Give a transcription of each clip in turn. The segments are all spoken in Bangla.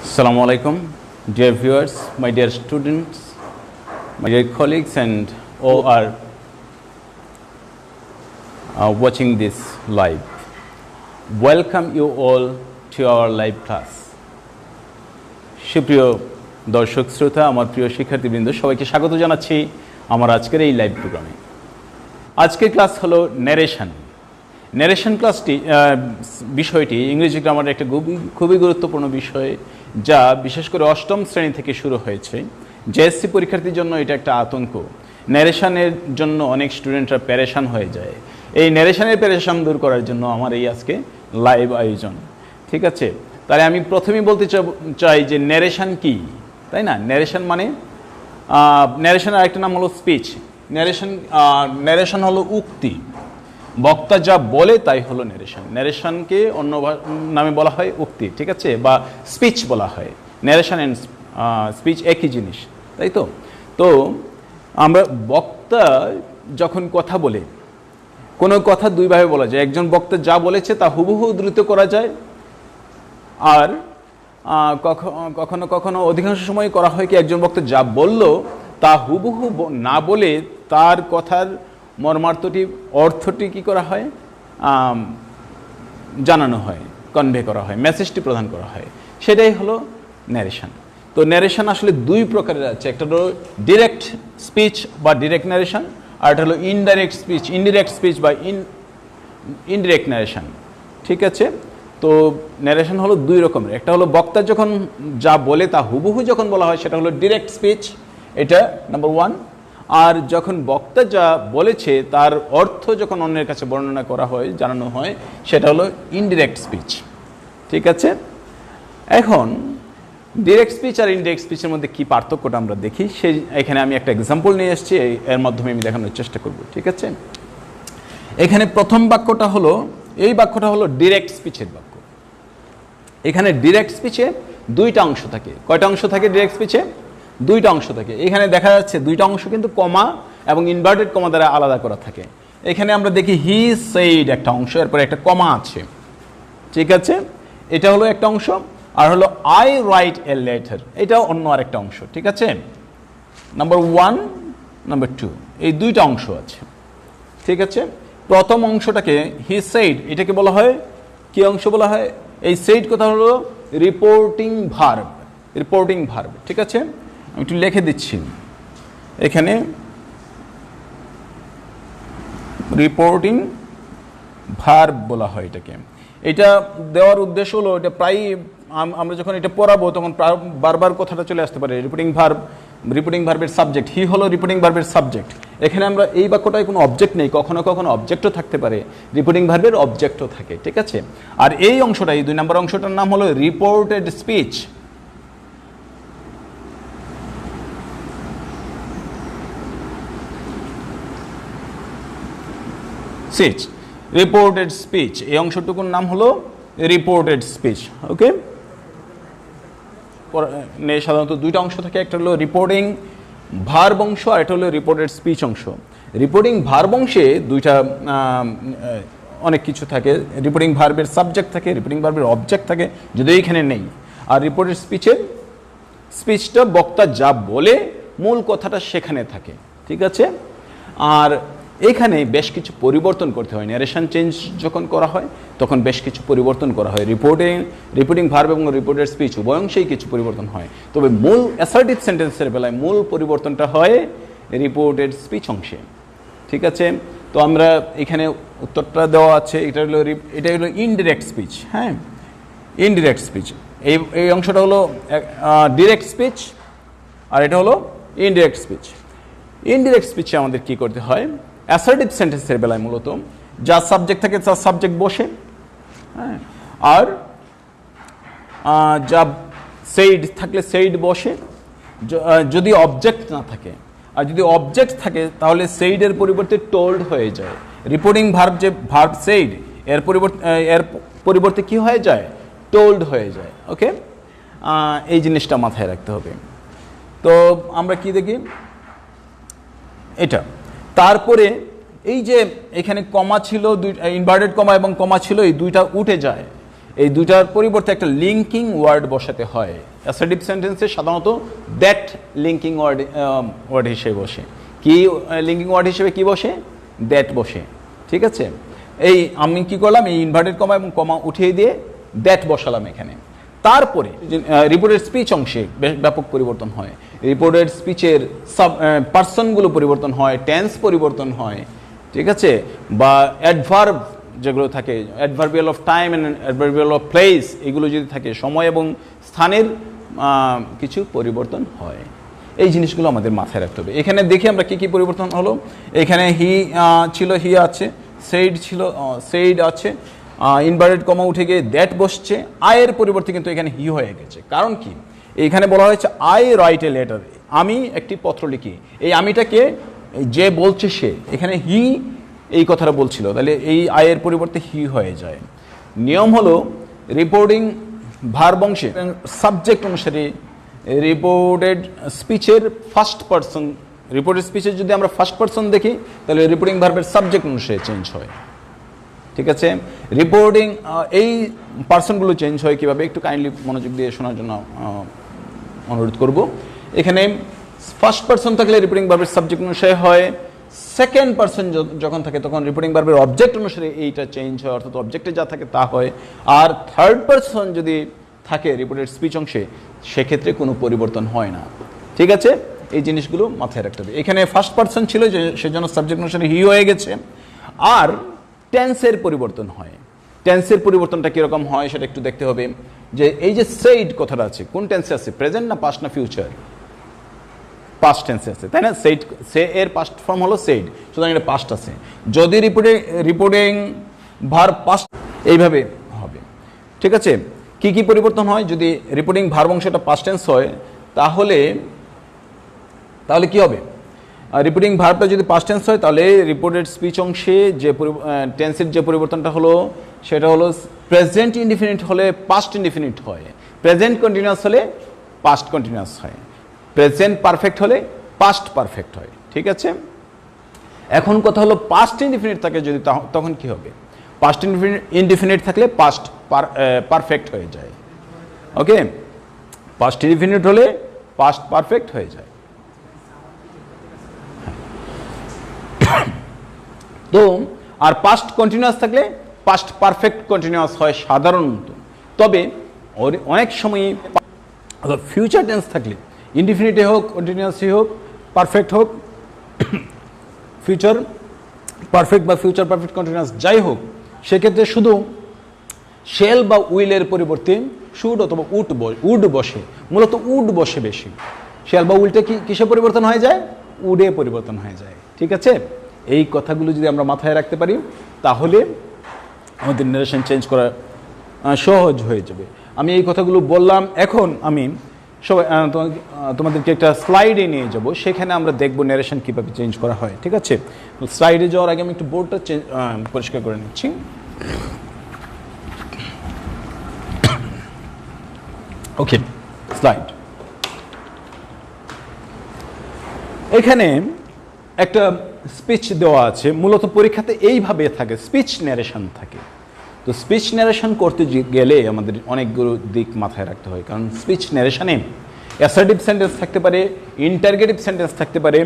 Assalamu alaikum, dear viewers, my dear students, my dear colleagues, and all are watching this live. Welcome you all to our live class. সুপ্রিয় দর্শক শ্রোতা, আমার প্রিয় শিক্ষার্থীবৃন্দ, সবাইকে স্বাগত জানাচ্ছি আমার আজকের এই লাইভ প্রোগ্রামে। আজকের ক্লাস হলো ন্যারেশন। ন্যারেশন ক্লাসটি বিষয়টি ইংরেজি গ্রামারের একটা খুবই গুরুত্বপূর্ণ বিষয়, যা বিশেষ করে অষ্টম শ্রেণী থেকে শুরু হয়েছে। জেএসসি পরীক্ষার্থীর জন্য এটা একটা আতঙ্ক। ন্যারেশনের জন্য অনেক স্টুডেন্টরা প্যারেশান হয়ে যায়। এই ন্যারেশনের প্যারেশান দূর করার জন্য আমার এই আজকে লাইভ আয়োজন। ঠিক আছে, তাহলে আমি প্রথমেই বলতে চাই যে ন্যারেশন কি, তাই না? ন্যারেশন মানে ন্যারেশনের আরেকটা নাম হলো স্পিচ। ন্যারেশন হলো উক্তি, বক্তা যা বলে তাই হলো ন্যারেশন। ন্যারেশনকে অন্য নামে বলা হয় উক্তি, ঠিক আছে, বা স্পিচ বলা হয়। ন্যারেশন অ্যান্ড স্পিচ একই জিনিস, তাই তো? তো আমরা বক্তা যখন কথা বলে, কোনো কথা দুইভাবে বলা যায়। একজন বক্তা যা বলেছে তা হুবহু উদ্ধৃত করা যায়, আর কখনো কখনো অধিকাংশ সময় করা হয় কি, একজন বক্তা যা বলল তা হুবহু না বলে তার কথার মর্মার্থটি, অর্থটি কি করা হয়, জানানো হয়, কনভে করা হয়, মেসেজটি প্রদান করা হয়। সেটাই হলো ন্যারেশন। তো ন্যারেশন আসলে দুই প্রকারের আছে। একটা হলো ডিরেক্ট স্পিচ বা ডিরেক্ট ন্যারেশন, আর একটা হলো ইনডাইরেক্ট স্পিচ বা ইনডিরেক্ট ন্যারেশন। ঠিক আছে, তো ন্যারেশন হলো দুই রকমের। একটা হলো বক্তা যখন যা বলে তা হুবহু যখন বলা হয়, সেটা হলো ডিরেক্ট স্পিচ, এটা নাম্বার ওয়ান। আর যখন বক্তা যা বলেছে তার অর্থ যখন অন্যের কাছে বর্ণনা করা হয়, জানানো হয়, সেটা হলো ইনডিরেক্ট স্পিচ। ঠিক আছে, এখন ডিরেক্ট স্পিচ আর ইনডিরেক্ট স্পিচের মধ্যে কি পার্থক্যটা আমরা দেখি। সেই এখানে আমি একটা এক্সাম্পল নিয়ে এসেছি, এর মাধ্যমে আমি দেখানোর চেষ্টা করব। ঠিক আছে, এখানে প্রথম বাক্যটা হলো, এই বাক্যটা হলো ডিরেক্ট স্পিচের বাক্য। এখানে ডিরেক্ট স্পিচে দুইটা অংশ থাকে। কয়টা অংশ থাকে ডিরেক্ট স্পিচে? দুইটা অংশ থাকে। এখানে দেখা যাচ্ছে দুইটা অংশ কিন্তু কমা এবং ইনভার্টেড কমা দ্বারা আলাদা করা থাকে। এখানে আমরা দেখি হি সেইড একটা অংশ, এরপরে একটা কমা আছে। ঠিক আছে, এটা হলো একটা অংশ। আর হলো আই রাইট এ লেটার, এটা অন্য আরেকটা অংশ। ঠিক আছে, নাম্বার ওয়ান, নাম্বার টু, এই দুইটা অংশ আছে। ঠিক আছে, প্রথম অংশটাকে হি সেইড, এটাকে বলা হয় কি অংশ বলা হয়? এই সেইড কথা হলো রিপোর্টিং ভার্ব। রিপোর্টিং ভার্ব, ঠিক আছে, আমি একটু লিখে দিচ্ছি এখানে। রিপোর্টিং ভার্ব বলা হয় এটাকে। এটা দেওয়ার উদ্দেশ্য হলো, এটা প্রায় আমরা যখন এটা পড়াবো তখন বারবার কথাটা চলে আসতে পারে। রিপোর্টিং ভার্বের সাবজেক্ট, হি হলো রিপোর্টিং ভার্বের সাবজেক্ট। এখানে আমরা এই বাক্যটায় কোনো অবজেক্ট নেই, কখনো কখনো অবজেক্টও থাকতে পারে, রিপোর্টিং ভার্বের অবজেক্টও থাকে। ঠিক আছে, আর এই অংশটা, এই দুই নম্বর অংশটার নাম হলো রিপোর্টেড স্পিচ। রিপোর্টেড স্পিচ, এই অংশটুকুর নাম হলো রিপোর্টেড স্পিচ। ওকে, সাধারণত দুইটা অংশ থাকে, একটা হলো রিপোর্টিং ভার্ব অংশ, আর এটা হলো রিপোর্টেড স্পিচ অংশ। রিপোর্টিং ভার্ব অংশে দুইটা অনেক কিছু থাকে। রিপোর্টিং ভার্বের সাবজেক্ট থাকে, রিপোর্টিং ভার্বের অবজেক্ট থাকে, যদিও এখানে নেই। আর রিপোর্টেড স্পিচটা বক্তা যা বলে মূল কথাটা সেখানে থাকে। ঠিক আছে, আর এখানে বেশ কিছু পরিবর্তন করতে হয়। ন্যারেশন চেঞ্জ যখন করা হয় তখন বেশ কিছু পরিবর্তন করা হয়। রিপোর্টিং ভার্ব এবং রিপোর্টেড স্পিচ উভয় অংশেই কিছু পরিবর্তন হয়, তবে মূল অ্যাসার্টিভ সেন্টেন্সের বেলায় মূল পরিবর্তনটা হয় রিপোর্টেড স্পিচ অংশে। ঠিক আছে, তো আমরা এখানে উত্তরটা দেওয়া আছে। এটা হলো ইনডিরেক্ট স্পিচ। হ্যাঁ, ইনডিরেক্ট স্পিচ, এই অংশটা হলো ডিরেক্ট স্পিচ, আর এটা হলো ইনডিরেক্ট স্পিচ। ইনডিরেক্ট স্পিচে আমাদের কি করতে হয়? অ্যাসার্টিভ সেন্টেন্সের বেলায় মূলত যা সাবজেক্ট থাকে তার সাবজেক্ট বসে, হ্যাঁ, আর যা সেইড থাকলে সেইড বসে, যদি অবজেক্ট না থাকে। আর যদি অবজেক্ট থাকে তাহলে সেইডের পরিবর্তে টোল্ড হয়ে যায়। রিপোর্টিং ভার্ব, যে ভার্ব সেইড, এর পরিবর্তে কি হয়ে যায়? টোল্ড হয়ে যায়। ওকে, এই জিনিসটা মাথায় রাখতে হবে। তো আমরা কি দেখি এটা, তারপরে এই যে এখানে কমা ছিল, ইনভার্টেড কমা এবং কমা ছিল, এই দুইটা উঠে যায়। এই দুটার পরিবর্তে একটা লিঙ্কিং ওয়ার্ড বসাতে হয়। অ্যাসার্টিভ সেন্টেন্সে সাধারণত দ্যাট লিঙ্কিং ওয়ার্ড হিসেবে বসে। কি লিঙ্কিং ওয়ার্ড হিসেবে কি বসে? দ্যাট বসে। ঠিক আছে, এই আমি কি করলাম, এই ইনভার্টেড কমা এবং কমা উঠিয়ে দিয়ে দ্যাট বসালাম এখানে। তারপরে রিপোর্টেড স্পিচ অংশে ব্যাপক পরিবর্তন হয়। রিপোর্টেড স্পিচের পার্সনগুলো পরিবর্তন হয়, টেন্স পরিবর্তন হয়। ঠিক আছে, বা অ্যাডভার্ব যেগুলো থাকে, adverbial of time and adverbial of place, এগুলো যদি থাকে, সময় এবং স্থানের কিছু পরিবর্তন হয়। এই জিনিসগুলো আমাদের মাথায় রাখতে হবে। এখানে দেখি আমরা কি কি পরিবর্তন হলো। এখানে হি ছিল, হি আছে, সেইড ছিল, সেইড আছে, ইনভার্টেড কমা উঠে গিয়ে দ্যাট বসছে। আয়ের পরিবর্তে কিন্তু এখানে হি হয়ে গেছে। কারণ কি, এখানে বলা হয়েছে আই রাইট এ লেটার, আমি একটি পত্র লিখি। এই আমিটাকে যে বলছে সে, এখানে হি এই কথাটা বলছিল, তাহলে এই আয়ের পরিবর্তে হি হয়ে যায়। নিয়ম হলো রিপোর্টিং ভার্ব অংশে সাবজেক্ট অনুসারে রিপোর্টেড স্পিচের ফার্স্ট পারসন, রিপোর্টেড স্পিচের যদি আমরা ফার্স্ট পারসন দেখি তাহলে রিপোর্টিং ভার্বের সাবজেক্ট অনুসারে চেঞ্জ হয়। ঠিক আছে, রিপোর্টিং এই পার্সনগুলো চেঞ্জ হয় কীভাবে, একটু কাইন্ডলি মনোযোগ দিয়ে শোনার জন্য অনুরোধ করব। এখানে ফার্স্ট পারসন থাকলে রিপোর্টিং ভার্বের সাবজেক্ট অনুসারে হয়। সেকেন্ড পারসন যখন থাকে তখন রিপোর্টিং ভার্বের অবজেক্ট অনুসারে এইটা চেঞ্জ হয়, অর্থাৎ অবজেক্টে যা থাকে তা হয়। আর থার্ড পারসন যদি থাকে রিপোর্টেড স্পিচ অংশে, সেক্ষেত্রে কোনো পরিবর্তন হয় না। ঠিক আছে, এই জিনিসগুলো মাথায় রাখতে হবে। এখানে ফার্স্ট পারসন ছিল, যে সেজন্য সাবজেক্ট অনুসারে হি হয়ে গেছে। আর টেন্সের পরিবর্তন হয়। টেন্সের পরিবর্তনটা কীরকম হয় সেটা একটু দেখতে হবে। যে এই যে সেইড কথাটা আছে, কোন টেন্সে আছে? প্রেজেন্ট না পাস্ট না ফিউচার? পাস্ট টেন্সে আছে, তাই না? সেইড, সে এর পাস্ট ফর্ম হলো সেইড, সুতরাং এটা পাস্ট আছে। যদি রিপোর্টিং ভার্ব পাস্ট, এইভাবে হবে। ঠিক আছে, কি কি পরিবর্তন হয়? যদি রিপোর্টিং ভার্ব অংশটা পাস্ট টেন্স হয় তাহলে কি হবে? রিপোর্টিং ভার্বটা যদি পাস্ট টেন্স হয় তাহলে রিপোর্টেড স্পিচ অংশে যে টেন্সের যে পরিবর্তনটা হলো সেটা হলো প্রেজেন্ট ইনডিফিনিট হলে পাস্ট ইনডিফিনিট হয়, প্রেজেন্ট কন্টিনিউয়াস হলে পাস্ট কন্টিনিউয়াস হয়, প্রেজেন্ট পারফেক্ট হলে পাস্ট পারফেক্ট হয়। ঠিক আছে, এখন কথা হলো পাস্ট ইনডিফিনিট থাকে যদি, তখন কি হবে? পাস্ট ইনডিফিনিট থাকলে পাস্ট পারফেক্ট হয়ে যায়। ওকে, পাস্ট ইনডিফিনিট হলে পাস্ট পারফেক্ট হয়ে যায়। তো আর পাস্ট কন্টিনিউয়াস থাকলে পাস্ট পারফেক্ট কন্টিনিউয়াস হয় সাধারণত। তবে অনেক সময় ফিউচার টেন্স থাকলে, ইনডিফিনিটে হোক, কন্টিনিউয়াসই হোক, পারফেক্ট হোক, ফিউচার পারফেক্ট বা ফিউচার পারফেক্ট কন্টিনিউয়াস যাই হোক, সেক্ষেত্রে শুধু শেল বা উইলের পরিবর্তে শুড অথবা উড বসে। মূলত উড বসে বেশি। শেল বা উইলটা কিসে পরিবর্তন হয়ে যায়? উডে পরিবর্তন হয়ে যায়। ঠিক আছে, এই কথাগুলো যদি আমরা মাথায় রাখতে পারি তাহলে আমাদের নারেশন চেঞ্জ করা সহজ হয়ে যাবে। আমি এই কথাগুলো বললাম। এখন আমি সবাই তোমাদেরকে একটা স্লাইডে নিয়ে যাব, সেখানে আমরা দেখব নারেশন কীভাবে চেঞ্জ করা হয়। ঠিক আছে, স্লাইডে যাওয়ার আগে আমি একটু বোর্ডটা পরিষ্কার করে নিচ্ছি। ওকে, স্লাইড। এখানে একটা স্পিচ দেওয়া আছে, মূলত পরীক্ষাতে এইভাবে থাকে, স্পিচ ন্যারেশন থাকে। তো স্পিচ ন্যারেশন করতে গেলে আমাদের অনেকগুলো দিক মাথায় রাখতে হয়। কারণ স্পিচ ন্যারেশনে অ্যাসার্টিভ সেন্টেন্স থাকতে পারে, ইন্টারগেটিভ সেন্টেন্স থাকতে পারে,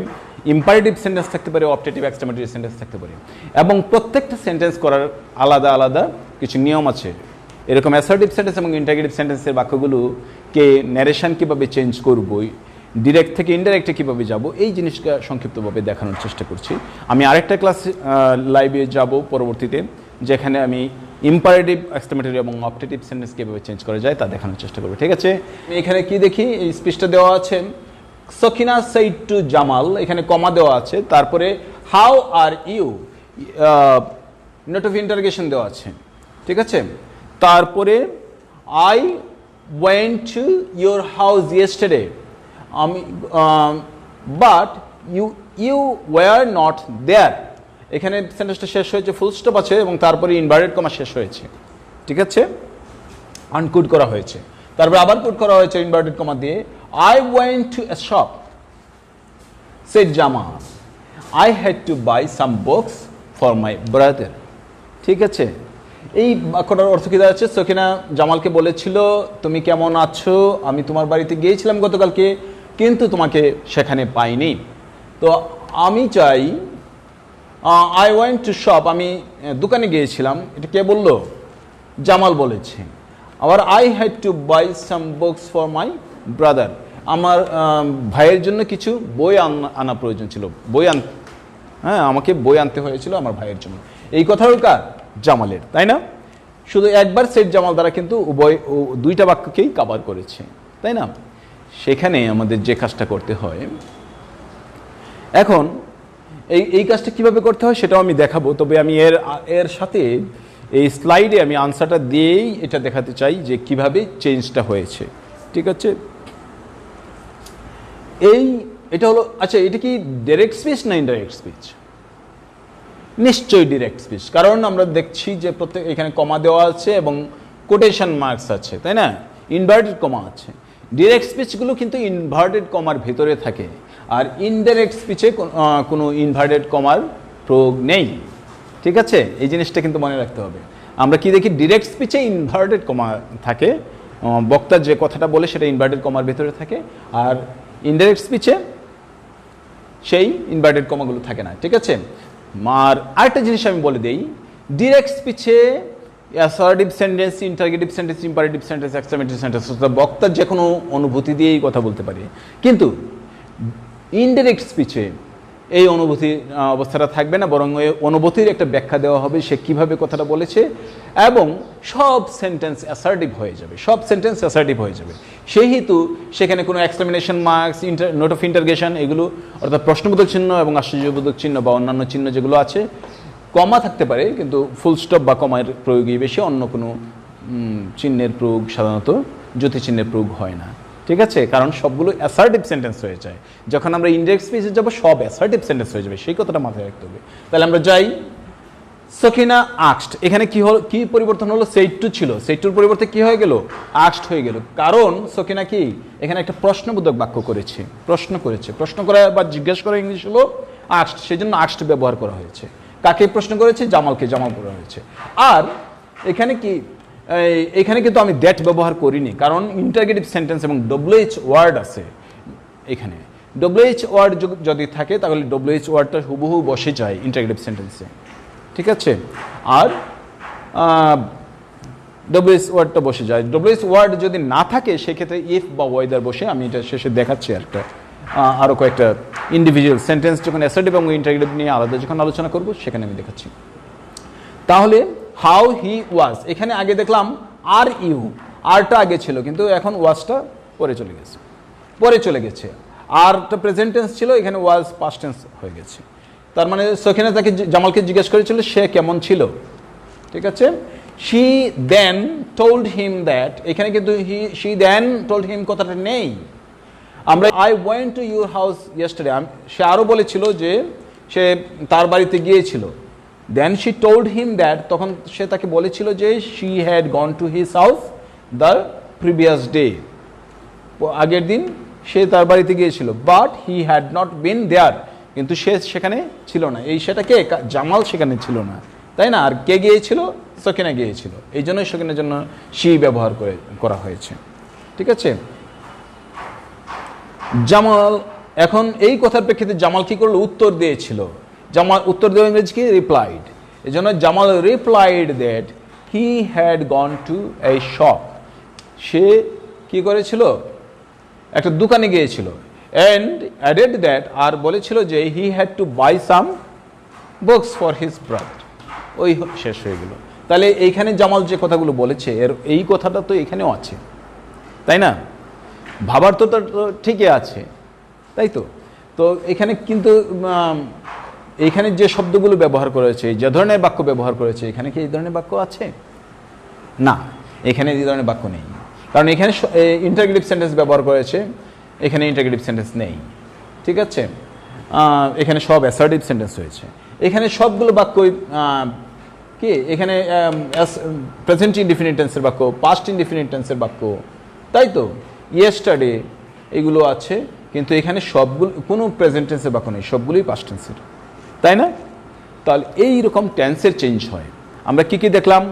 ইম্পারেটিভ সেন্টেন্স থাকতে পারে, অবজেক্টিভ এক্সক্লেমেটরি সেন্টেন্স থাকতে পারে, এবং প্রত্যেকটা সেন্টেন্স করার আলাদা আলাদা কিছু নিয়ম আছে। এরকম অ্যাসার্টিভ সেন্টেন্স এবং ইন্টারগেটিভ সেন্টেন্সের বাক্যগুলোকে ন্যারেশন কীভাবে চেঞ্জ করবো, ডিরেক্ট থেকে ইনডাইরেক্টে কীভাবে যাব, এই জিনিসটা সংক্ষিপ্তভাবে দেখানোর চেষ্টা করছি। আমি আরেকটা ক্লাস লাইভে যাব পরবর্তীতে, যেখানে আমি ইম্পারেটিভ এক্সক্লেমেটরি এবং অবজেক্টিভ সেন্টেন্স কীভাবে চেঞ্জ করা যায় তা দেখানোর চেষ্টা করব। ঠিক আছে, এখানে কি দেখি, এই স্পিচটা দেওয়া আছে, সকিনা সেইড টু জামাল, এখানে কমা দেওয়া আছে, তারপরে how are you, note of interrogation দেওয়া আছে। ঠিক আছে, তারপরে I went to your house yesterday, আমি but you were not there. এখানে সেন্টেন্সটা শেষ হয়েছে, ফুল স্টপ আছে এবং তারপরে ইনভার্টেড কমা শেষ হয়েছে। ঠিক আছে, আনকোড করা হয়েছে, তারপরে আবার কোড করা হয়েছে ইনভার্টেড কমা দিয়ে। I went to a shop, said Jamal, I had to buy some books for my brother. ঠিক আছে, এই বাক্যটার অর্থ কি দাঁড়াচ্ছে? সকিনা জামালকে বলেছিল তুমি কেমন আছো, আমি তোমার বাড়িতে গিয়েছিলাম গতকালকে কিন্তু তোমাকে সেখানে পাইনি। তো আমি চাই আই ওয়েন্ট টু শপ, আমি দোকানে গিয়েছিলাম, এটা কে বললো? জামাল বলেছে। আবার I had to buy some books for my brother, আমার ভাইয়ের জন্য কিছু বই আনা প্রয়োজন ছিল, আমাকে বই আনতে হয়েছিল আমার ভাইয়ের জন্য। এই কথাও কার? জামালের, তাই না? শুধু একবার সেট জামাল দ্বারা কিন্তু দুইটা বাক্যকেই কভার করেছে, তাই না? সেখানে আমাদের যে কাজটা করতে হয় এখন, এই কাজটা কিভাবে করতে হয় সেটাও আমি দেখাবো, তবে আমি এর সাথে এই স্লাইডে আমি আনসারটা দিয়েই এটা দেখাতে চাই যে কিভাবে চেঞ্জটা হয়েছে। ঠিক আছে, এটা হলো, আচ্ছা এটা কি ডাইরেক্ট স্পিচ না ইনডাইরেক্ট স্পিচ? নিশ্চয়ই ডিরেক্ট স্পিচ, কারণ আমরা দেখছি যে প্রত্যেক এখানে কমা দেওয়া আছে এবং কোটেশন মার্কস আছে, তাই না? ইনভার্টেড কমা আছে। ডিরেক্ট স্পিচগুলো কিন্তু ইনভার্টেড কমার ভেতরে থাকে, আর ইনডাইরেক্ট স্পিচে কোনো ইনভার্টেড কমার প্রয়োগ নেই। ঠিক আছে, এই জিনিসটা কিন্তু মনে রাখতে হবে। আমরা কি দেখি? ডিরেক্ট স্পিচে ইনভার্টেড কমা থাকে, বক্তা যে কথাটা বলে সেটা ইনভার্টেড কমার ভেতরে থাকে, আর ইনডাইরেক্ট স্পিচে সেই ইনভার্টেড কমাগুলো থাকে না। ঠিক আছে, আর আরেকটা জিনিস আমি বলে দেই, ডিরেক্ট স্পিচে assertive sentence, interrogative sentence, imperative sentence, exclamatory sentence, বক্তার যে কোনো অনুভূতি দিয়েই কথা বলতে পারে। কিন্তু ইনডাইরেক্ট স্পিচে এই অনুভূতির অবস্থাটা থাকবে না, বরং ওই অনুভূতির একটা ব্যাখ্যা দেওয়া হবে, সে কিভাবে কথাটা বলেছে, এবং সব সেন্টেন্স অ্যাসার্টিভ হয়ে যাবে, সব সেন্টেন্স অ্যাসার্টিভ হয়ে যাবে। সেহেতু সেখানে কোনো exclamation marks, note of interrogation, এগুলো অর্থাৎ প্রশ্নবোধক চিহ্ন এবং আশ্চর্যবোধক চিহ্ন বা অন্যান্য চিহ্ন যেগুলো আছে, কমা থাকতে পারে কিন্তু ফুল স্টপ বা কমার প্রয়োগই বেশি, অন্য কোনো চিহ্নের প্রয়োগ সাধারণত জ্যোতি চিহ্নের প্রয়োগ হয় না। ঠিক আছে, কারণ সবগুলো অ্যাসার্টিভ সেন্টেন্স হয়ে যায়। যখন আমরা ইনডাইরেক্ট স্পিচে যাবো সব অ্যাসার্টিভ সেন্টেন্স হয়ে যাবে, সেই কথাটা মাথায় রাখতে হবে। তাহলে আমরা যাই, সকিনা আক্সড, এখানে কি হলো, কি পরিবর্তন হলো? সেইট টু ছিল, সেইট টুর পরিবর্তে কি হয়ে গেল? আক্সড হয়ে গেল, কারণ সকিনা কি এখানে একটা প্রশ্নবোধক বাক্য করেছে, প্রশ্ন করা বা জিজ্ঞেস করা ইংলিশ হলো আক্সড, সেই জন্য আক্সড ব্যবহার করা হয়েছে। কাকে প্রশ্ন করেছে? জামালকে, জামাল করা হয়েছে। আর এখানে কিন্তু আমি দ্যাট ব্যবহার করিনি, কারণ ইন্টারগেটিভ সেন্টেন্স এবং ডব্লিউএইচ ওয়ার্ড আছে এখানে। ডব্লিউএইচ ওয়ার্ড যদি থাকে তাহলে ডব্লিউএইচ ওয়ার্ডটা হুবহু বসে যায় ইন্টারগেটিভ সেন্টেন্সে। ঠিক আছে, আর ডব্লিউএইচ ওয়ার্ডটা বসে যায়। ডব্লিউএইচ ওয়ার্ড যদি না থাকে সেক্ষেত্রে ইফ বা ওয়েদার বসে, আমি এটা শেষে দেখাচ্ছি আরও কয়েকটা ইন্ডিভিজুয়াল সেন্টেন্স যখন অ্যাসার্টিভ এবং ইন্টারগেটিভ নিয়ে আলাদা যখন আলোচনা করব সেখানে আমি দেখাচ্ছি। তাহলে হাউ হি ওয়াজ, এখানে আগে দেখলাম আর ইউ, আরটা আগে ছিল কিন্তু এখন ওয়াজটা পরে চলে গেছে। আরটা প্রেজেন্ট টেন্স ছিল, এখানে ওয়াজ পাস্ট টেন্স হয়ে গেছে। তার মানে সকিনা তাকে, জামালকে জিজ্ঞেস করেছিল সে কেমন ছিল। ঠিক আছে, she then told him that, এখানে কিন্তু শি দেন টোল্ড হিম কথাটা নেই। আমরা I went to your house yesterday, সে আরও বলেছিল যে সে তার বাড়িতে গিয়েছিল। Then she told him that, তখন সে তাকে বলেছিল যে she had gone to his house the previous day, আগের দিন সে তার বাড়িতে গিয়েছিল। But he had not been there, কিন্তু সে সেখানে ছিল না। এই সেটাকে জামাল সেখানে ছিল না, তাই না? আর কে গিয়েছিল? সকিনা গিয়েছিল, এই জন্যই সকিনার জন্য শি ব্যবহার করা হয়েছে। ঠিক আছে, জামাল এখন এই কথার প্রেক্ষিতে জামাল কি করলো? উত্তর দিয়েছিল। জামাল উত্তর দেওয়া ইংরেজি কি? রিপ্লাইড। এই জন্য Jamal replied that he had gone to a shop, সে কি করেছিল? একটা দোকানে গিয়েছিল। অ্যান্ড অ্যাডেড দ্যাট, আর বলেছিল যে he had to buy some books for his brother. ওই শেষ হয়ে গেল। তাহলে এইখানে জামাল যে কথাগুলো বলেছে এই কথাটা তো এখানেও আছে, তাই না? ভাবার তো ঠিকই আছে, তাই তো? তো এখানে কিন্তু এইখানে যে শব্দগুলো ব্যবহার করেছে, যে ধরনের বাক্য ব্যবহার করেছে, এখানে কি এই ধরনের বাক্য আছে? না, এখানে এই ধরনের বাক্য নেই, কারণ এখানে ইন্টারগেটিভ সেন্টেন্স ব্যবহার করেছে, এখানে ইন্টারগেটিভ সেন্টেন্স নেই। ঠিক আছে, এখানে সব অ্যাসার্টিভ সেন্টেন্স হয়েছে। এখানে সবগুলো বাক্যই কি, এখানে প্রেজেন্ট ইনডিফিনিট টেন্সের বাক্য, পাস্ট ইনডিফিনিট টেন্সের বাক্য, তাই তো? ইয়েস্টারডে এগুলো আছে, কিন্তু এখানে সবগুলো কোনো প্রেজেন্ট টেন্সের বাক্য নেই, সবগুলোই পাস্ট টেন্সের, তাই না? তাহলে এই রকম টেন্সের চেঞ্জ হয়। আমরা কি দেখলাম?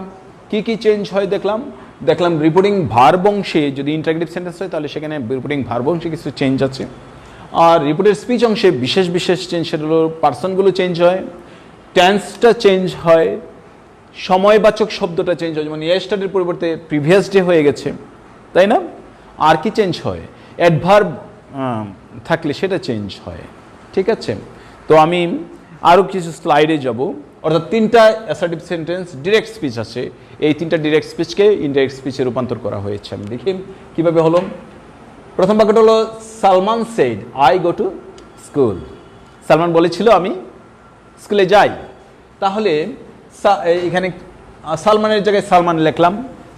কি চেঞ্জ হয় দেখলাম রিপোর্টিং ভার্ব অংশে যদি ইন্টারগেটিভ সেন্টেন্স হয় তাহলে সেখানে রিপোর্টিং ভার্ব অংশে কিছু চেঞ্জ আছে। আর রিপোর্টের স্পিচ অংশে বিশেষ চেঞ্জ, সেটা হলো পার্সনগুলো চেঞ্জ হয়, টেন্সটা চেঞ্জ হয়, সময়বাচক শব্দটা চেঞ্জ হয়, যেমন ইয়েস্টারডের পরিবর্তে প্রিভিয়াস ডে হয়ে গেছে, তাই না? আর কি চেঞ্জ হয়? অ্যাডভার্ব থাকলে সেটা চেঞ্জ হয়, ঠিক আছে? তো আমি আরও কিছু স্লাইডে যাব, অর্থাৎ 3টা অ্যাসার্টিভ সেন্টেন্স ডিরেক্ট স্পিচ আছে, এই 3টা ডিরেক্ট স্পিচকে ইনডাইরেক্ট স্পিচে রূপান্তর করা হয়েছে। আমি দেখি কীভাবে হলো। প্রথম বাক্যটা হলো Salman said I go to school. Salman বলেছিল আমি স্কুলে যাই। তাহলে এখানে সালমানের জায়গায় সালমান লিখলাম,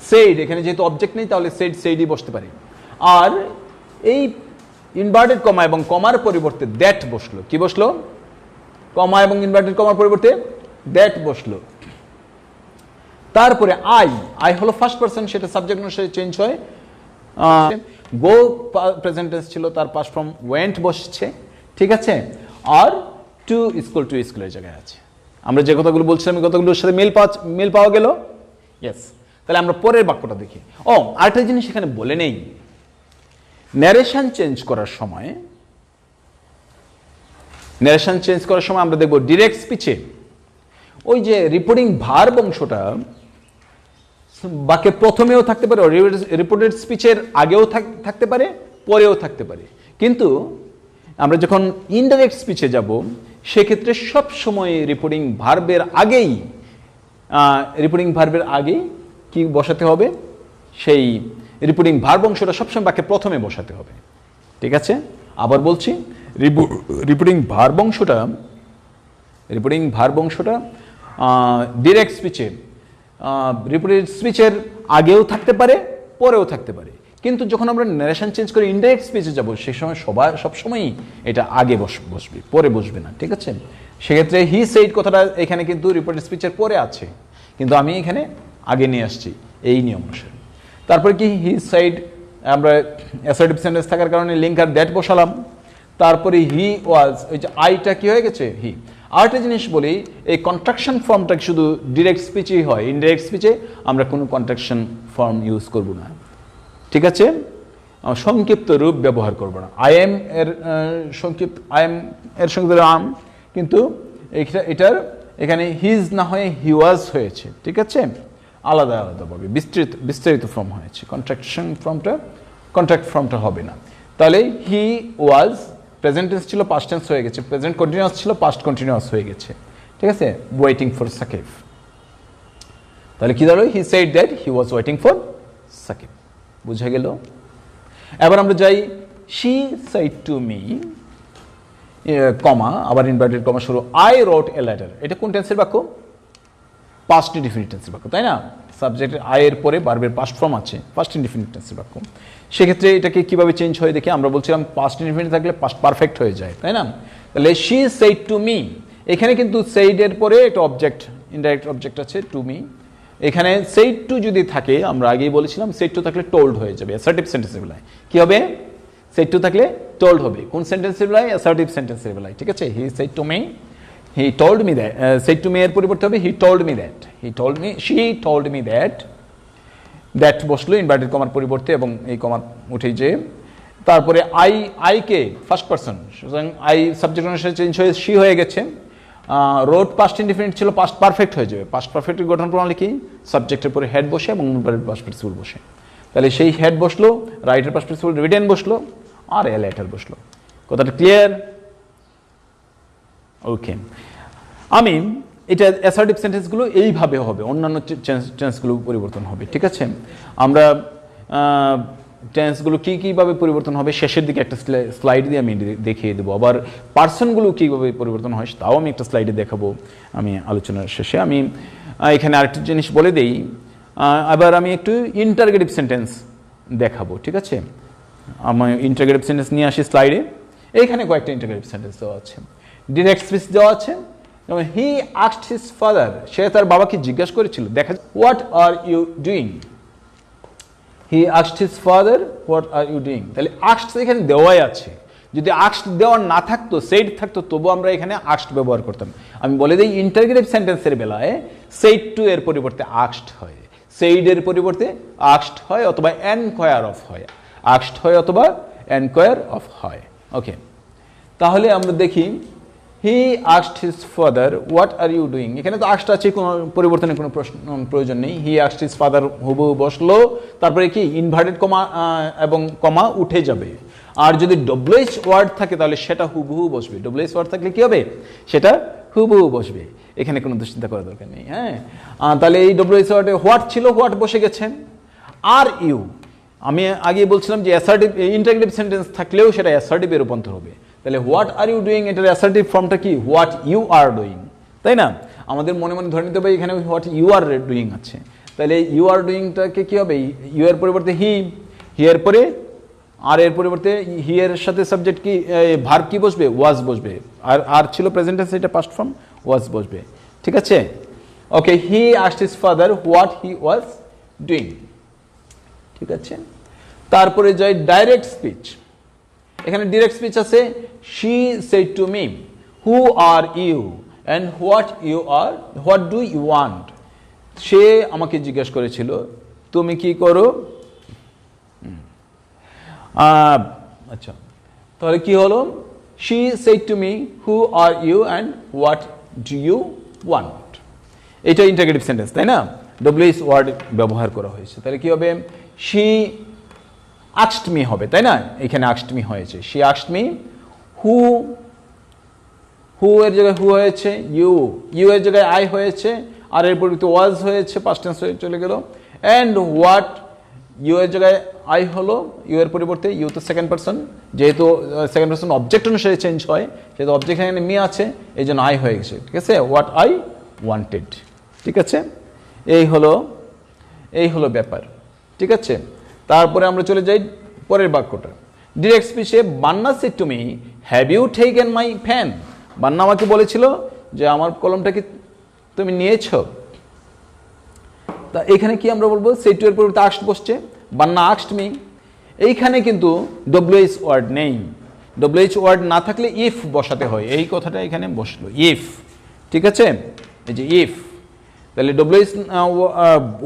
সেড এখানে যেহেতু অবজেক্ট নেই তাহলে সেইডই বসতে পারে। আর এই ইনভার্টেড কমা এবং কমার পরিবর্তে দ্যাট বসলো। কি বসলো? কমা এবং ইনভার্টেড কমার পরিবর্তে দ্যাট বসলো। তারপরে আই হলো ফার্স্ট পারসন, সেটা সাবজেক্ট অনুসারে চেঞ্জ হয়। গো প্রেজেন্ট টেন্স ছিল, তার পাস্ট ফর্ম ওয়েন্ট বসছে, ঠিক আছে? আর টু স্কুলের জায়গায় আছে। আমরা যে কথাগুলো বলছিলাম এই কথাগুলোর সাথে মিল পাওয়া গেল। ইয়েস। তাহলে আমরা পরের বাক্যটা দেখি। আরেকটা জিনিস এখানে বলে নেই, ন্যারেশন চেঞ্জ করার সময় আমরা দেখব ডিরেক্ট স্পিচে ওই যে রিপোর্টিং ভার্ব অংশটা বাক্যের প্রথমেও থাকতে পারে, রিপোর্টেড স্পিচের আগেও থাকতে পারে, পরেও থাকতে পারে। কিন্তু আমরা যখন ইনডাইরেক্ট স্পিচে যাব সেক্ষেত্রে সব সময় রিপোর্টিং ভার্বের আগেই কি বসাতে হবে? সেই রিপোর্টিং ভার্ব অংশটা সবসময় বাক্যের প্রথমে বসাতে হবে, ঠিক আছে? আবার বলছি, রিপোর্টিং ভার্ব অংশটা ডিরেক্ট স্পিচে রিপোর্টেড স্পিচের আগেও থাকতে পারে, পরেও থাকতে পারে। কিন্তু যখন আমরা ন্যারেশন চেঞ্জ করে ইনডাইরেক্ট স্পিচে যাব সেই সময় সবসময়ই এটা আগে বসবে, পরে বসবে না, ঠিক আছে? সেক্ষেত্রে হি সেইড কথাটা এখানে কিন্তু রিপোর্টেড স্পিচের পরে আছে, কিন্তু আমি এখানে আগে নিয়ে আসছি এই নিয়ম অনুসারে। তারপরে কি হি সাইড, আমরা অ্যাসার্টিভ সেন্টেন্স থাকার কারণে লিঙ্কার দ্যাট বসালাম। তারপরে হি ওয়াজ, ওই যে আইটা কি হয়ে গেছে? হি। আরেকটা জিনিস বলি, এই কন্ট্রাকশন ফর্মটা শুধু ডিরেক্ট স্পিচেই হয়, ইনডাইরেক্ট স্পিচে আমরা কোনো কন্ট্রাকশন ফর্ম ইউজ করব না, ঠিক আছে? সংক্ষিপ্ত রূপ ব্যবহার করব না। আই এম এর সংক্ষিপ্ত আম, কিন্তু এটার এখানে হিজ না হয়ে হি ওয়াজ হয়েছে, ঠিক আছে? আলাদাভাবে বিস্তারিত ফর্ম হয়েছে। কন্ট্রাক্ট ফর্মটা হবে না। তাহলে হি ওয়াজ প্রেজেন্ট টেন্স ছিল, পাস্ট টেন্স হয়ে গেছে, প্রেজেন্ট কন্টিনিউয়াস ছিল, পাস্ট কন্টিনিউয়াস হয়ে গেছে, ঠিক আছে? Waiting for Sakib. তাহলে কি দাঁড়ালো? He said that he was waiting for Sakib. বুঝা গেল? এবার আমরা যাই, she said to me, comma, আবার ইনভার্টেড কমা শুরু, আই রোট এ লেটার। এটা কোন টেন্সের বাক্য? পাস্ট ইনডিফিনিট টেন্সের বাক্য, তাই না? সাবজেক্টের আই এর পরে ভার্বের পাস্ট ফর্ম আছে, পাস্ট ইনডিফিনিট টেন্সের বাক্য। সেক্ষেত্রে এটাকে কিভাবে চেঞ্জ হয় দেখি। আমরা বলছিলাম পাস্ট ইনডিফিনিট থাকলে পাস্ট পারফেক্ট হয়ে যায়, তাই না? তাহলে শি সেড টু মি, এখানে কিন্তু সেইড এর পরে একটা অবজেক্ট, ইনডাইরেক্ট অবজেক্ট আছে টু মি। এখানে সেইড টু যদি থাকে, আমরা আগেই বলেছিলাম সেইড টু থাকলে টোল্ড হয়ে যাবে। অ্যাসার্টিভ সেন্টেন্সের বেলায় কি হবে? সেইড টু থাকলে টোল্ড হবে। কোন সেন্টেন্সের বেলায়? অ্যাসার্টিভ সেন্টেন্সের বেলায়, ঠিক আছে? He said to me, he told me that, shed to me এর পরিবর্তে হবে he told me that, she told me that বসলো ইনভার্টেড কমার পরিবর্তে এবং এই কমার উঠেই যে। তারপরে আই কে ফার্স্ট পারসন, সুতরাং আই সাবজেক্ট অনুসারে চেঞ্জ হয়ে শি হয়ে গেছে। রোড পাস্ট ইনডিফিনিট ছিল, পাস্ট পারফেক্ট হয়ে যাবে। পাস্ট পারফেক্টের গঠন প্রণালী কি? সাবজেক্টের পরে হেড বসে এবং পাস্ট পার্টিসিপল বসে। তাহলে সেই হেড বসলো, রাইটের পাস্ট পার্টিসিপল রিটেন বসলো, আর এ লেটার বসলো। কথাটা ক্লিয়ার? ওকে। আমি এটা অ্যাসার্টিভ সেন্টেন্সগুলো এইভাবে হবে, অন্যান্য টেন্সগুলো পরিবর্তন হবে, ঠিক আছে? আমরা টেন্সগুলো কীভাবে পরিবর্তন হবে শেষের দিকে একটা স্লাইড দিয়ে আমি দেখিয়ে দেবো। আবার পার্সনগুলো কীভাবে পরিবর্তন হয় তাও আমি একটা স্লাইডে দেখাবো আমি আলোচনার শেষে। আমি এখানে আরেকটা জিনিস বলে দিই, আবার আমি একটু ইন্টারগেটিভ সেন্টেন্স দেখাবো, ঠিক আছে? আমি ইন্টারগেটিভ সেন্টেন্স নিয়ে আসি স্লাইডে। এইখানে কয়েকটা ইন্টারগেটিভ সেন্টেন্স দেওয়া আছে, ডিরেক্ট স্পিচ দেওয়া আছে। হি আস্কড হিজ ফাদার, সে তার বাবাকে জিজ্ঞাসা করেছিল, দেখা what are you doing. He asked his father what are you doing. তাহলে আস্কড এখানে দেওয়াই আছে। যদি আস্কড দেওয়া না থাকতো, সেইড থাকতো, তবু আমরা এখানে আস্কড ব্যবহার করতাম। আমি বলে দিই ইন্টারগেটিভ সেন্টেন্সের বেলায় সেইড টু এর পরিবর্তে আস্কড হয়। সেইডের পরিবর্তে আস্কড হয় অথবা এনকোয়ার অফ হয়, আস্কড হয় অথবা এনকোয়ার অফ হয়। ওকে, তাহলে আমরা দেখি he asked his father what are you doing. এখানে তো আস্কড আছে, কোনো পরিবর্তনের কোনো প্রয়োজন নেই। হি আস্কড হিজ ফাদার হুবহু বসলো, তারপরে কি ইনভার্টেড কমা এবং কমা উঠে যাবে। আর যদি ডব্লিউএইচ ওয়ার্ড থাকে তাহলে সেটা হুবহু বসবে। ডব্লিউএইচ ওয়ার্ড থাকলে কি হবে, সেটা হুবহু বসবে, এখানে কোনো দুশ্চিন্তা করার দরকার নেই। হ্যাঁ, তাহলে এই ডব্লিউএইচ ওয়ার্ডে হোয়াট ছিল, হোয়াট বসে গেছে। আর ইউ, আমি আগে বলছিলাম যে অ্যাসার্টিভ ইন্টারগেটিভ সেন্টেন্স থাকলেও সেটা অ্যাসার্টিভে রূপান্তর হবে। তাহলে হোয়াট আর ইউ ডুইং, এটার অ্যাসার্টিভ ফর্মটা কি, হোয়াট ইউ আর ডুইং, তাই না? আমাদের মনে মনে ধরে নিতে হবে এখানে হোয়াট ইউ আর ডুইং আছে। তাহলে ইউ আর ডুইংটাকে কি হবে, ইউ এর পরিবর্তে হি, হি এর পরে আর এর পরিবর্তে হি এর সাথে সাবজেক্ট কি ভার্ব কি বসবে, ওয়াজ বসবে। আর ছিল প্রেজেন্ট টেন্স, এটা পাস্ট ফর্ম, ওয়াজ বসবে। ঠিক আছে, okay. He asked his father what he was doing. ঠিক আছে, তারপরে যাই ডাইরেক্ট স্পিচ। এখানে ডাইরেক্ট স্পিচ আছে, she said to me who are you and what you are, what do you want. সে আমাকে জিজ্ঞেস করেছিল তুমি কি করো। আচ্ছা, তাহলে কি হলো, she said to me who are you and what do you want. এটা ইন্টারগেটিভ সেন্টেন্স, তাই না? ডব্লিউএইচ ওয়ার্ড ব্যবহার করা হয়েছে। তাহলে কি হবে, শি আস্কড মি হবে, তাই না? এখানে আস্কড মি হয়েছে, শি আস্কড মি। হু, হু এর জায়গায় হু হয়েছে, ইউ, ইউ এর জায়গায় আই হয়েছে, আর এর পরিবর্তে ওয়াজ হয়েছে, পাস্ট টেন্স হয়ে চলে গেল। অ্যান্ড হোয়াট, ইউ এর জায়গায় আই হলো, ইউ এর পরিবর্তে, ইউ তো সেকেন্ড পারসন, যেহেতু সেকেন্ড পারসন অবজেক্ট অনুসারে চেঞ্জ হয়, যেহেতু অবজেক্ট এখানে মি আছে এই জন্য আই হয়ে গেছে। ঠিক আছে, হোয়াট আই ওয়ান্টেড। ঠিক আছে, এই হলো ব্যাপার। ঠিক আছে, তারপরে আমরা চলে যাই পরের বাক্যটা। ডিরেক্ট স্পিচে Banna said to me have you taken my pen. Banna আমাকে বলেছিল যে আমার কলমটা কি তুমি নিয়েছো। তা এখানে কি আমরা বলবো, সেড টু এর পরিবর্তে আস্কড বসছে, বান্না আস্কড মি। এইখানে কিন্তু ডব্লিউএইচ ওয়ার্ড নেই। ডব্লিউএইচ ওয়ার্ড না থাকলে ইফ বসাতে হয়, এই কথাটা এখানে বসলো, ইফ। ঠিক আছে, এই যে ইফ, তাহলে ডব্লিউএইচ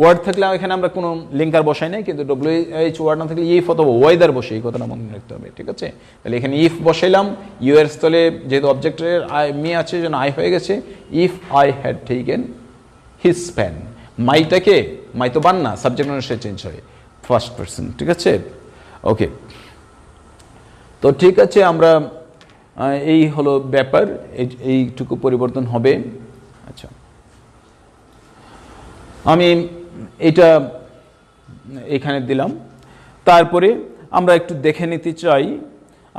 ওয়ার্ড থাকলে এখানে আমরা কোনো লিঙ্কার বসাই নাই, কিন্তু ডব্লিউএইচ ওয়ার্ড না থাকলে ইফ অথবা ওয়েদার বসে, এই কথাটা মনে রাখতে হবে। ঠিক আছে, তাহলে এখানে ইফ বসাইলাম, ইউ এর স্থলে যেহেতু অবজেক্টের আই মি আছে যেন আই হয়ে গেছে। If I had taken his pen, মাইটাকে, মাই তো বান্না, সাবজেক্ট অনুসারে চেঞ্জ হয়, ফার্স্ট পারসন। ঠিক আছে, ওকে। তো ঠিক আছে, আমরা এই হলো ব্যাপার, এইটুকু পরিবর্তন হবে। আচ্ছা, আমি এটা এখানে দিলাম। তারপরে আমরা একটু দেখে নিতে চাই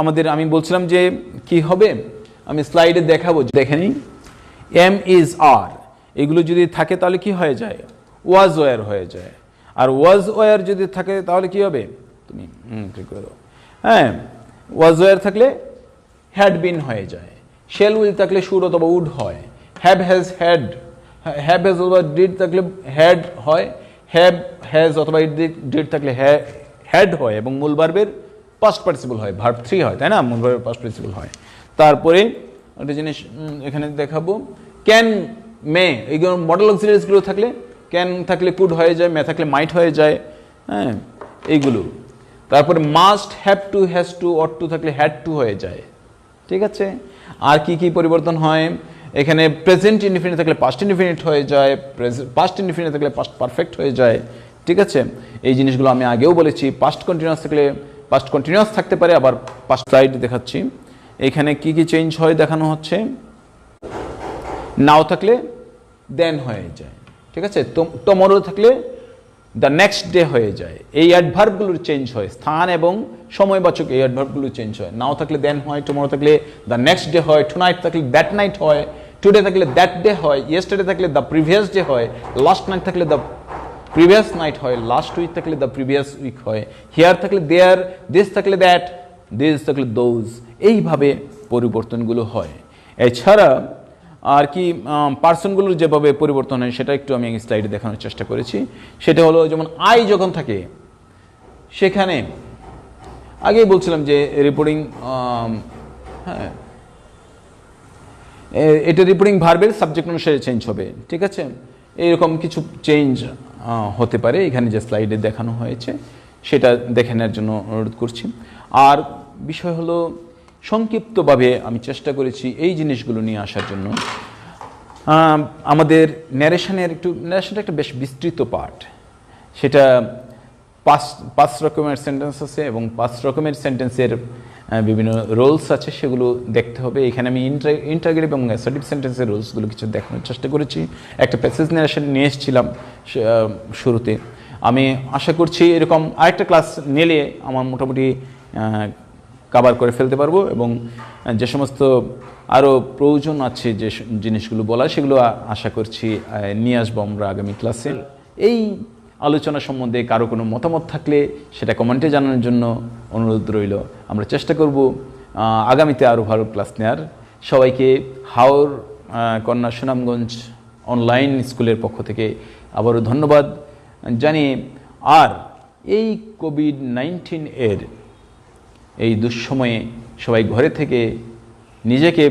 আমাদের, আমি বলছিলাম যে কি হবে, আমি স্লাইডে দেখাবো, দেখে নিই। এম ইজ আর, এগুলো যদি থাকে তাহলে কি হয়ে যায়, ওয়াজ ওয়ার হয়ে যায়। আর ওয়াজ ওয়ার যদি থাকে তাহলে কি হবে, তুমি ঠিক করো, হ্যাঁ, ওয়াজ ওয়ার থাকলে হ্যাড বিন হয়ে যায়। শেল উইল থাকলে শুড অথবা উড হয়। Have has had, have has অথবা ডিড থাকলে হ্যাড হয়। হ্যাভ হ্যাজ অথবা ডিড থাকলে হ্যাড হয় এবং মূল ভার্বের পাস্ট পার্টিসিপল হয়, ভার্ব 3 হয়, তাই না? মূল ভার্বের পাস্ট পার্টিসিপল হয়। তারপরে একটা জিনিস এখানে দেখাবো, ক্যান, মে, এইগুলো মডেল অক্সিলারিজগুলো থাকলে ক্যান থাকলে কুড হয়ে যায়, মে থাকলে মাইট হয়ে যায়, হ্যাঁ, এইগুলো। তারপরে must, have to, has to, ought to থাকলে হ্যাড টু হয়ে যায়। ঠিক আছে, আর কি কি পরিবর্তন হয়, এখানে প্রেজেন্ট ইনডিফিনিট থাকলে পাস্ট ইনডিফিনিট হয়ে যায়, পাস্ট ইনডিফিনিট থাকলে পাস্ট পারফেক্ট হয়ে যায়। ঠিক আছে, এই জিনিসগুলো আমি আগেও বলেছি। পাস্ট কন্টিনিউয়াস থাকলে পাস্ট কন্টিনিউয়াস থাকতে পারে, আবার পাস্ট স্লাইড দেখাচ্ছি। এখানে কি কি চেঞ্জ হয় দেখানো হচ্ছে। নাও থাকলে দেন হয়ে যায়। ঠিক আছে, টুমরো থাকলে দ্য নেক্সট ডে হয়ে যায়। এই অ্যাডভার্বগুলোর চেঞ্জ হয়, স্থান এবং সময়বাচক এই অ্যাডভার্বগুলো চেঞ্জ হয়। নাও থাকলে দেন হয়, টুমরো থাকলে দ্য নেক্সট ডে হয়, টুনাইট থাকলে দ্যাট নাইট হয়, টুডে থাকলে দ্যাট ডে হয়, ইয়েস্টারডে থাকলে দ্য প্রিভিয়াস ডে হয়, লাস্ট নাইট থাকলে দ্য প্রিভিয়াস নাইট হয়, লাস্ট উইক থাকলে দ্য প্রিভিয়াস উইক হয়, হিয়ার থাকলে দেয়ার, দিস থাকলে দ্যাট, দিস থাকলে দোজ। এইভাবে পরিবর্তনগুলো হয়। এছাড়া আর কি পার্সনগুলোর যেভাবে পরিবর্তন হয় সেটা একটু আমি স্লাইডে দেখানোর চেষ্টা করেছি। সেটা হলো যেমন আই যখন থাকে সেখানে আগেই বলছিলাম যে রিপোর্টিং, হ্যাঁ, এটা রিপোর্টিং ভার্বের সাবজেক্ট অনুসারে চেঞ্জ হবে। ঠিক আছে, এরকম কিছু চেঞ্জ হতে পারে। এখানে যে স্লাইডে দেখানো হয়েছে সেটা দেখে নেওয়ার জন্য অনুরোধ করছি। আর বিষয় হলো সংক্ষিপ্তভাবে আমি চেষ্টা করেছি এই জিনিসগুলো নিয়ে আসার জন্য। আমাদের ন্যারেশনটা একটা বেশ বিস্তৃত পার্ট। সেটা পাঁচ রকমের সেন্টেন্স আছে এবং 5 রকমের সেন্টেন্সের বিভিন্ন রোলস আছে, সেগুলো দেখতে হবে। এখানে আমি ইন্টারগেটিভ এবং অ্যাসার্টিভ সেন্টেন্সের রোলসগুলো কিছু দেখানোর চেষ্টা করেছি। একটা প্যাসেজ ন্যারেশন নিয়ে এসেছিলাম শুরুতে। আমি আশা করছি এরকম আরেকটা ক্লাস নিলে আমার মোটামুটি কভার করে ফেলতে পারবো, এবং যে সমস্ত আরও প্রয়োজন আছে যে জিনিসগুলো বলা, সেগুলো আশা করছি নিয়ে আসবো আমরা আগামী ক্লাসে। এই আলোচনা সম্বন্ধে কারো কোনো মতামত থাকলে সেটা কমেন্টে জানানোর জন্য অনুরোধ রইল। আমরা চেষ্টা করব আগামীতে আরও ভালো ক্লাস নেওয়ার। সবাইকে হাওর কন্যা সুনামগঞ্জ অনলাইন স্কুলের পক্ষ থেকে আবারও ধন্যবাদ জানিয়ে, আর এই কোভিড-19 এর এই দুঃসময়ে সবাই ঘরে থেকে নিজেকে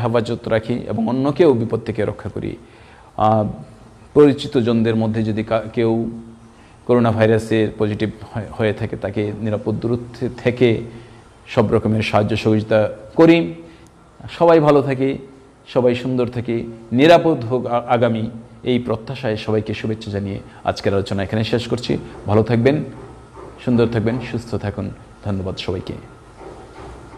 হেফাজত রাখি এবং অন্যকেও বিপদ থেকে রক্ষা করি। পরিচিত জনদের মধ্যে যদি কেউ করোনা ভাইরাসের পজিটিভ হয়ে থাকে তাকে নিরাপদ দূরত্বে থেকে সব রকমের সাহায্য সহযোগিতা করি। সবাই ভালো থাকি, সবাই সুন্দর থাকি, নিরাপদ হোক আগামী, এই প্রত্যাশায় সবাইকে শুভেচ্ছা জানিয়ে আজকের আলোচনা এখানে শেষ করছি। ভালো থাকবেন, সুন্দর থাকবেন, সুস্থ থাকুন। ধন্যবাদ সবাইকে।